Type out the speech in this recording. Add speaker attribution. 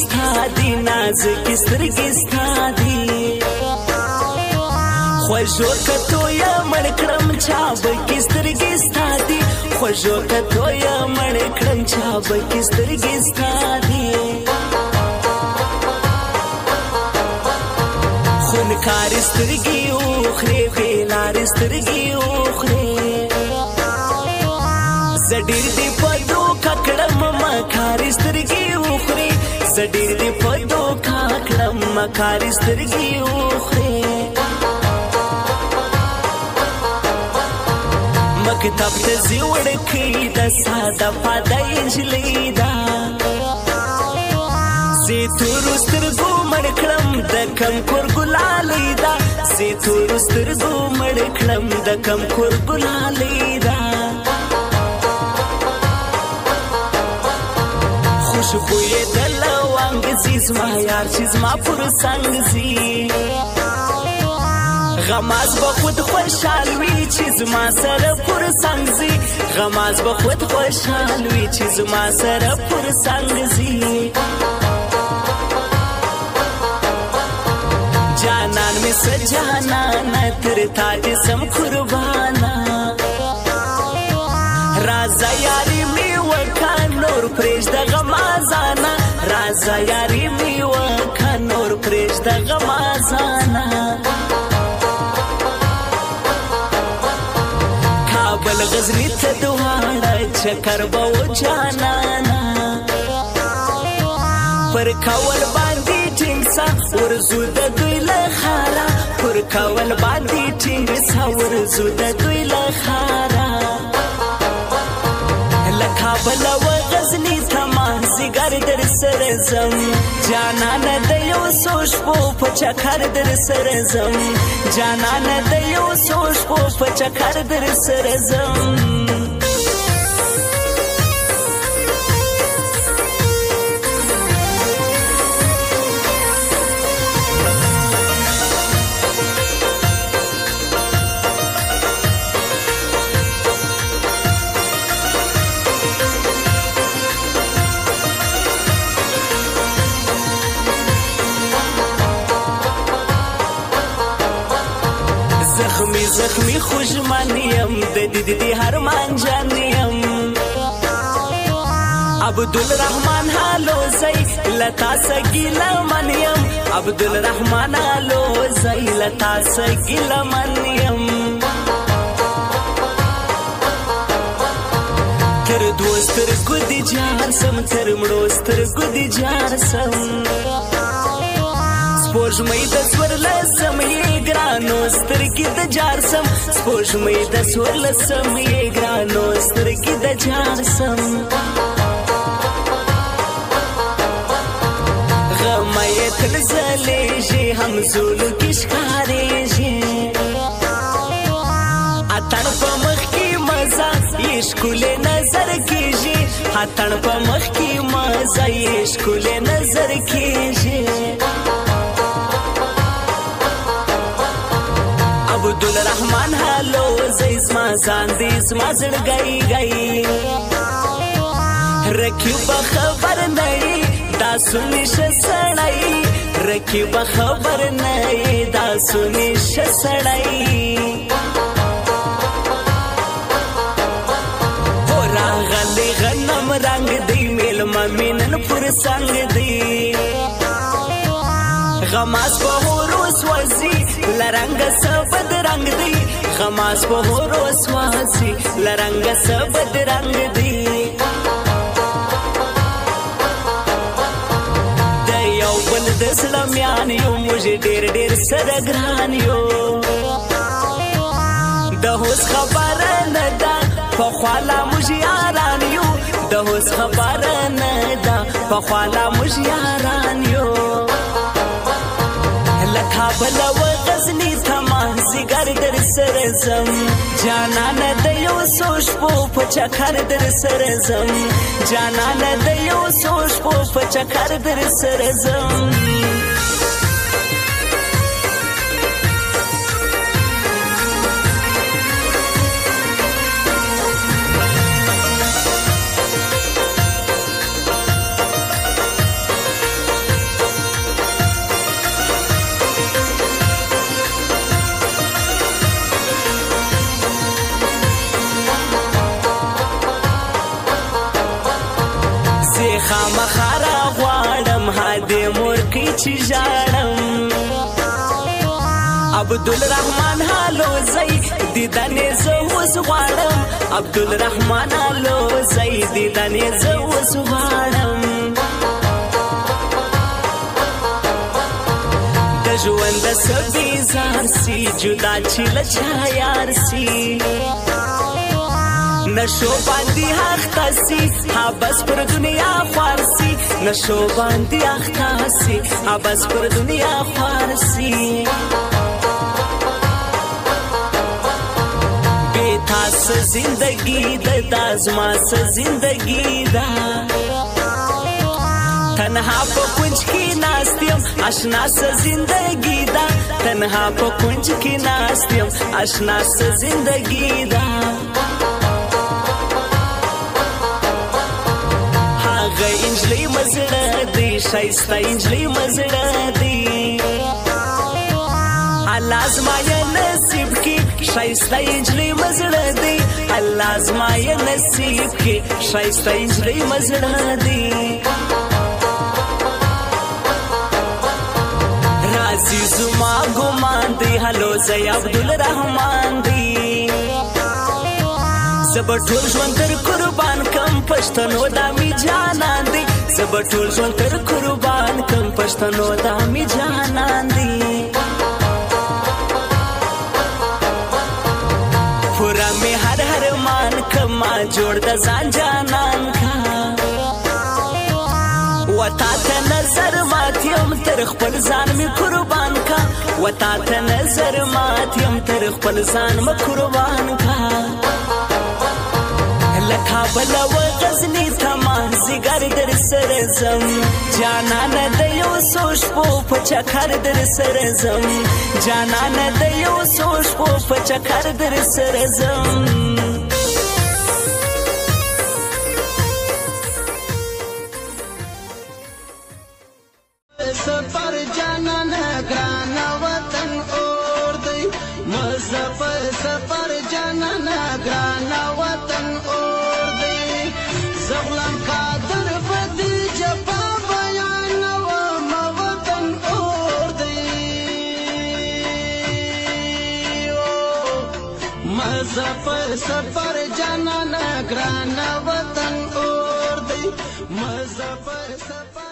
Speaker 1: ستا دی نازکې سترګې ستا دی خوږو کتو یا مړ کړم چابکې سترګې ستا دی خوږو کتو یا مړ کړم چابکې سترګې ستا دی خونکارې سترګې وخورې ښېلارې سترګې وخورې زه ډېر دې په دوکه کړم مکارې سترګې وخورې زه ډېر دې په دوکه کړم مکارې سترګې وخورې مکتب ته ځې وړکۍ د ساده پاده نجلۍ ده زه تورو سترګو مړ کړم د کم کور ګلالۍ ده زه تورو سترګو مړ کړم د کم کور ګلالۍ ده خوشبویې د لونګ ځي زما یار چې زما پر څنګ ځي غماز به خود خوشحال وي چې زما سره پر څنګ ځي غماز به خود خوشحال وي چې زما سره پر څنګ ځي جانان می سجانا تر تا جسم قربانا رازا یاری می وکا نور پریش د غمازانا رازا یاری می وکا نور پریش د غمازانا کابل غزنی ته دواړه چکر به و جانانا پر کول باندې ټینګ سا ورزو د دوی له خارا پر کول باندې ټینګ سا ورزو د دوی له خارا له کابل و غزنی تمام زیګر در سره زم جانان د یو څو شپو په چکر در سره زم جانان د یو څو شپو په چکر در سره زم زخمی زخمی خوشمانیم د دیدی هرمان جانیم عبدالرحمن حالو زی لتا سگیلا منیم عبدالرحمن حالو زی لتا سگیلا منیم تر دوستر گودی جارسم تر مړوستر گودی جارسم سپوږمۍ د څوارلسم یې ګرانو سترګې د جارسم سپوږمۍ د څوارلسم یې ګرانو سترګې د جارسم غمه یې تل ځلېږي همزولو کې ښکارېږي اتڼ په مخ کې مزه یې ښکلې نظر کېږي اتڼ په مخ کې مزه یې ښکلې نظر کېږي عبدالرحمن حالو زی زما ځان دی زما زړګی ګی رقیب خبر نه دا سنی شه سړی رقیب خبر نه دا سنی شه سړی هو راغلی غنم رنگ دی میلمه مینن پر څنګ دی غماز په هورو سوځي لرنګ سبد رنگ دی غماز په هورو سوځي لرنګ سبد رنگ دی د یو بل د سلمیان یو موږ ډېر ډېر سره ګران یو د هوس خبره نه ده پخواله موږ یاران یو د هوس خبره نه ده پخواله موږ یاران یو کابل و غزنی تمام زیګر در سره زم جانان د یو څو شپو په چکر در سره زم جانان د یو څو شپو په چکر در سره زم چې ژاړم عبدالرحمن هالو زی دیدنې زه اوس غواړم عبدالرحمن هالو زی دیدنې زه اوس غواړم د ژوند څه بیزار سي جدا چې له چا یار سي نشو باندې اخته سي ها بس پر دنیا خوار سي نشو باندې اخته سي ها بس پر دنیا خوار سي تاس زندگی دا زما سه زندگی دا تنها په کونج کې ناست یم اشنا سه زندگی دا تنها په کونج کې ناست یم اشنا سه زندگی دا هغه انجلۍ مزړه دی ښایسته انجلۍ مزړه دی الله زما یې نصیب کې ښایسته انجلۍ مزړه دی الله زما یې نصیب کې ښایسته انجلۍ مزړه دی راځي زما ګمان دی هلو زی عبدالرحمن دی زه به ټول ژوند تر قربان کم پښتنو دا مې جانان دی زه به ټول ژوند تر قربان کم پښتنو دا مې جانان دی پورا می هر مان کما جوړ د ځان جانان کا وتا ته نظر ماتیم تر خپل ځان می قربان کا وتا ته نظر ماتیم تر خپل ځان می قربان کا لکه بل و غزنی تمام زیګر در سره زم جانان د یو سوش په چکر در سره زم جانان د یو سوش په چکر در سره زم
Speaker 2: سفر جانان ګران وطن اور دی مزفر سفر جانان ګران وطن اور دی زغلم قادر بدی جفا بیان و وطن اور دی مزفر سفر جانان ګران وطن اور دی مزفر سفر